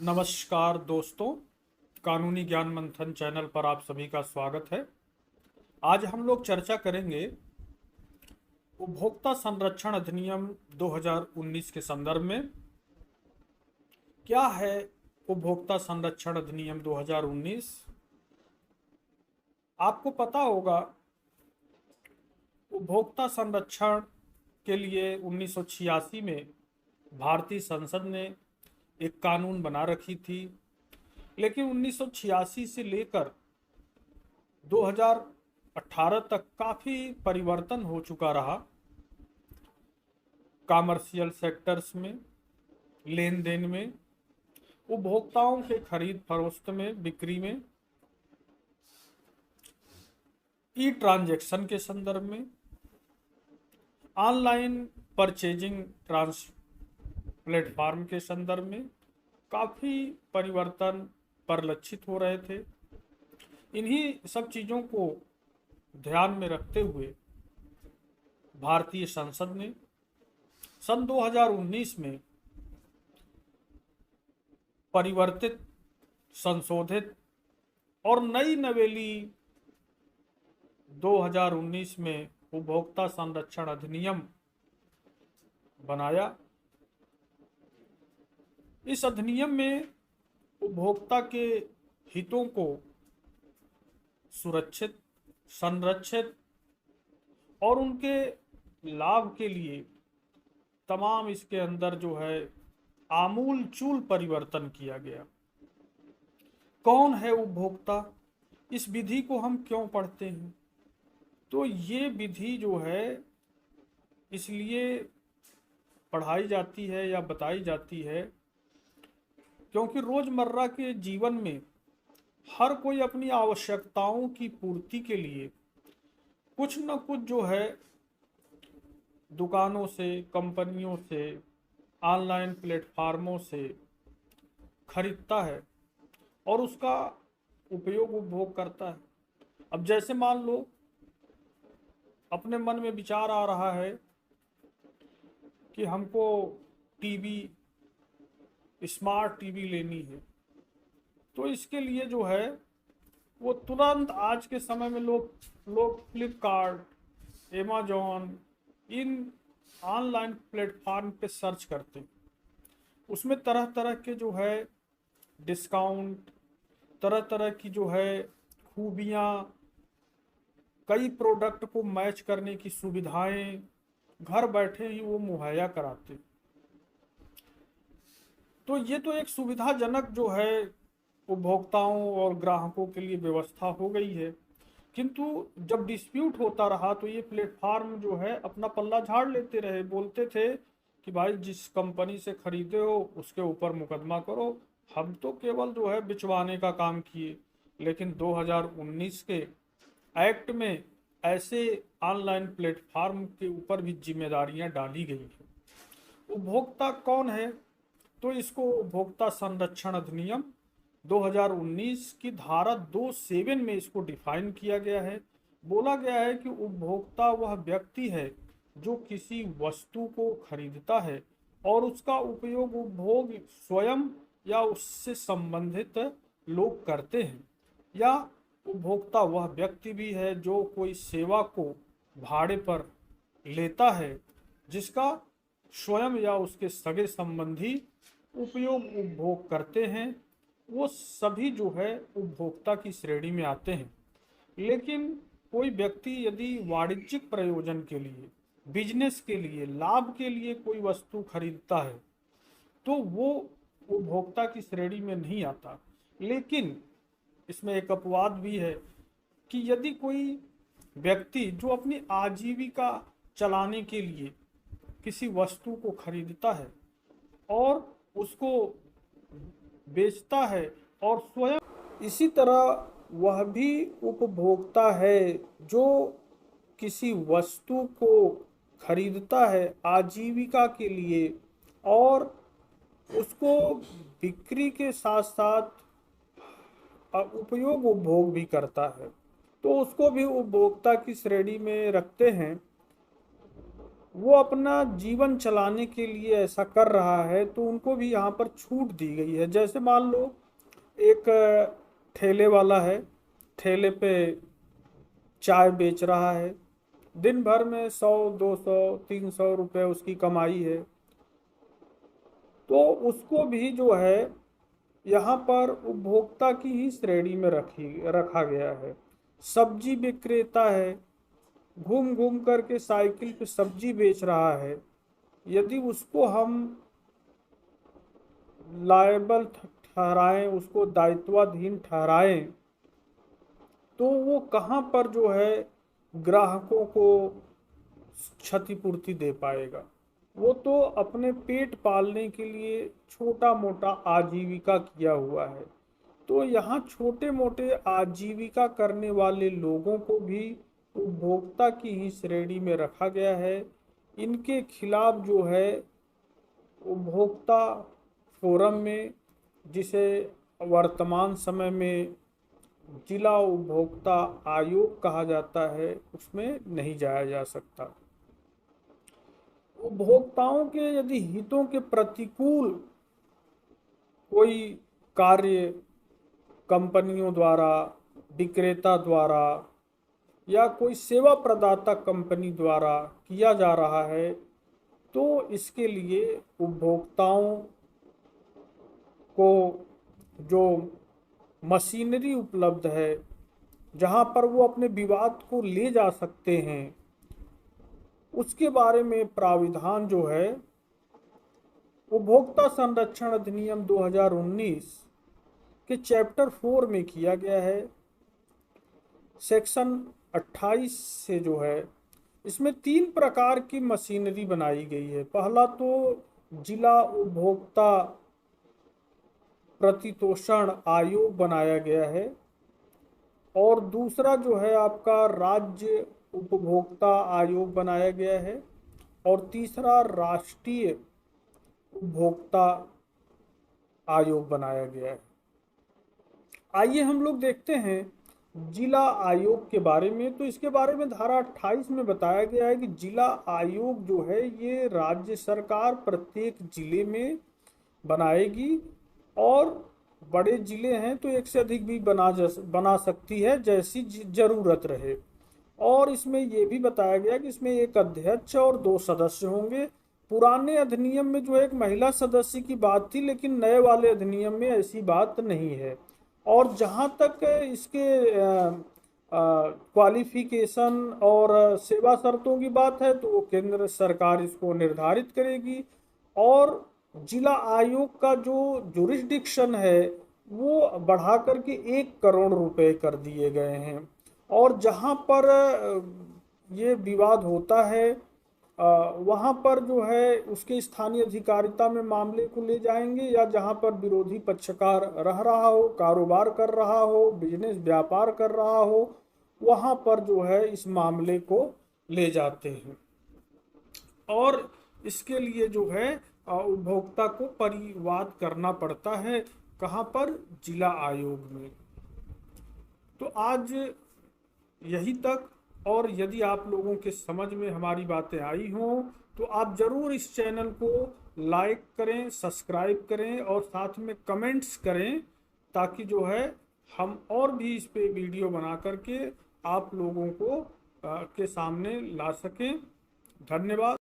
नमस्कार दोस्तों, कानूनी ज्ञान मंथन चैनल पर आप सभी का स्वागत है। आज हम लोग चर्चा करेंगे उपभोक्ता संरक्षण अधिनियम 2019 के संदर्भ में। क्या है उपभोक्ता संरक्षण अधिनियम 2019? आपको पता होगा, उपभोक्ता संरक्षण के लिए 1986 में भारतीय संसद ने एक कानून बना रखी थी, लेकिन 1986 से लेकर 2018 तक काफ़ी परिवर्तन हो चुका रहा। कॉमर्शियल सेक्टर्स में, लेन देन में, उपभोक्ताओं के खरीद फरोख्त में, बिक्री में, ई ट्रांजैक्शन के संदर्भ में, ऑनलाइन परचेजिंग ट्रांस प्लेटफॉर्म के संदर्भ में काफ़ी परिवर्तन परिलक्षित हो रहे थे। इन्हीं सब चीज़ों को ध्यान में रखते हुए भारतीय संसद ने सन 2019 में परिवर्तित, संशोधित और नई नवेली 2019 में उपभोक्ता संरक्षण अधिनियम बनाया। इस अधिनियम में उपभोक्ता के हितों को सुरक्षित, संरक्षित और उनके लाभ के लिए तमाम इसके अंदर जो है आमूल चूल परिवर्तन किया गया। कौन है उपभोक्ता? इस विधि को हम क्यों पढ़ते हैं? तो ये विधि जो है इसलिए पढ़ाई जाती है या बताई जाती है क्योंकि रोजमर्रा के जीवन में हर कोई अपनी आवश्यकताओं की पूर्ति के लिए कुछ न कुछ जो है दुकानों से, कंपनियों से, ऑनलाइन प्लेटफार्मों से खरीदता है और उसका उपयोग उपभोग करता है। अब जैसे मान लो अपने मन में विचार आ रहा है कि हमको टीवी, स्मार्ट टीवी लेनी है, तो इसके लिए जो है वो तुरंत आज के समय में लोग फ्लिपकार्ट, अमेजॉन, इन ऑनलाइन प्लेटफॉर्म पे सर्च करते हैं। उसमें तरह तरह के जो है डिस्काउंट, तरह तरह की जो है खूबियाँ, कई प्रोडक्ट को मैच करने की सुविधाएं घर बैठे ही वो मुहैया कराते। तो ये तो एक सुविधाजनक जो है उपभोक्ताओं और ग्राहकों के लिए व्यवस्था हो गई है, किंतु जब डिस्प्यूट होता रहा तो ये प्लेटफॉर्म जो है अपना पल्ला झाड़ लेते रहे। बोलते थे कि भाई जिस कंपनी से खरीदे हो उसके ऊपर मुकदमा करो, हम तो केवल जो है बिचवाने का काम किए। लेकिन 2019 के एक्ट में ऐसे ऑनलाइन प्लेटफॉर्म के ऊपर भी जिम्मेदारियां डाली गई हैं। उपभोक्ता कौन है? तो इसको उपभोक्ता संरक्षण अधिनियम 2019 की धारा 2(7) में इसको डिफाइन किया गया है। बोला गया है कि उपभोक्ता वह व्यक्ति है जो किसी वस्तु को खरीदता है और उसका उपयोग उपभोग स्वयं या उससे संबंधित लोग करते हैं, या उपभोक्ता वह व्यक्ति भी है जो कोई सेवा को भाड़े पर लेता है जिसका स्वयं या उसके सगे संबंधी उपयोग उपभोग करते हैं। वो सभी जो है उपभोक्ता की श्रेणी में आते हैं। लेकिन कोई व्यक्ति यदि वाणिज्यिक प्रयोजन के लिए, बिजनेस के लिए, लाभ के लिए कोई वस्तु खरीदता है तो वो उपभोक्ता की श्रेणी में नहीं आता। लेकिन इसमें एक अपवाद भी है कि यदि कोई व्यक्ति जो अपनी आजीविका चलाने के लिए किसी वस्तु को खरीदता है और उसको बेचता है और स्वयं इसी तरह वह भी उपभोक्ता है जो किसी वस्तु को खरीदता है आजीविका के लिए और उसको बिक्री के साथ साथ उपयोग उपभोग भी करता है, तो उसको भी उपभोक्ता की श्रेणी में रखते हैं। वो अपना जीवन चलाने के लिए ऐसा कर रहा है, तो उनको भी यहाँ पर छूट दी गई है। जैसे मान लो एक ठेले वाला है, ठेले पे चाय बेच रहा है, दिन भर में 100, 200, 300 रुपए उसकी कमाई है, तो उसको भी जो है यहाँ पर उपभोक्ता की ही श्रेणी में रखा गया है। सब्जी विक्रेता है, घूम घूम करके साइकिल पे सब्जी बेच रहा है, यदि उसको हम लायबल ठहराएं, उसको दायित्वाधीन ठहराएं, तो वो कहाँ पर जो है ग्राहकों को क्षतिपूर्ति दे पाएगा। वो तो अपने पेट पालने के लिए छोटा मोटा आजीविका किया हुआ है। तो यहाँ छोटे मोटे आजीविका करने वाले लोगों को भी उपभोक्ता की ही श्रेणी में रखा गया है। इनके खिलाफ जो है उपभोक्ता फोरम में, जिसे वर्तमान समय में जिला उपभोक्ता आयोग कहा जाता है, उसमें नहीं जाया जा सकता। उपभोक्ताओं के यदि हितों के प्रतिकूल कोई कार्य कंपनियों द्वारा, विक्रेता द्वारा या कोई सेवा प्रदाता कंपनी द्वारा किया जा रहा है, तो इसके लिए उपभोक्ताओं को जो मशीनरी उपलब्ध है, जहां पर वो अपने विवाद को ले जा सकते हैं, उसके बारे में प्राविधान जो है उपभोक्ता संरक्षण अधिनियम 2019 के चैप्टर 4 में किया गया है। सेक्शन 28 से जो है इसमें 3 प्रकार की मशीनरी बनाई गई है। पहला तो जिला उपभोक्ता प्रतितोषण आयोग बनाया गया है, और दूसरा जो है आपका राज्य उपभोक्ता आयोग बनाया गया है, और तीसरा राष्ट्रीय उपभोक्ता आयोग बनाया गया है। आइए हम लोग देखते हैं जिला आयोग के बारे में। तो इसके बारे में धारा 28 में बताया गया है कि जिला आयोग जो है ये राज्य सरकार प्रत्येक जिले में बनाएगी, और बड़े जिले हैं तो एक से अधिक भी बना सकती है, जैसी जरूरत रहे। और इसमें ये भी बताया गया कि इसमें एक अध्यक्ष और 2 सदस्य होंगे। पुराने अधिनियम में जो एक महिला सदस्य की बात थी, लेकिन नए वाले अधिनियम में ऐसी बात नहीं है। और जहाँ तक इसके क्वालिफिकेशन और सेवा शर्तों की बात है, तो केंद्र सरकार इसको निर्धारित करेगी। और जिला आयोग का जो जुरिस्डिक्शन है वो बढ़ा करके 1 करोड़ रुपए कर दिए गए हैं। और जहाँ पर ये विवाद होता है वहाँ पर जो है उसके स्थानीय अधिकारिता में मामले को ले जाएंगे, या जहाँ पर विरोधी पक्षकार रह रहा हो, कारोबार कर रहा हो, बिजनेस व्यापार कर रहा हो, वहाँ पर जो है इस मामले को ले जाते हैं। और इसके लिए जो है उपभोक्ता को परिवाद करना पड़ता है, कहाँ पर? जिला आयोग में। तो आज यही तक। और यदि आप लोगों के समझ में हमारी बातें आई हों तो आप ज़रूर इस चैनल को लाइक करें, सब्सक्राइब करें और साथ में कमेंट्स करें, ताकि जो है हम और भी इस पे वीडियो बना करके आप लोगों को के सामने ला सकें। धन्यवाद।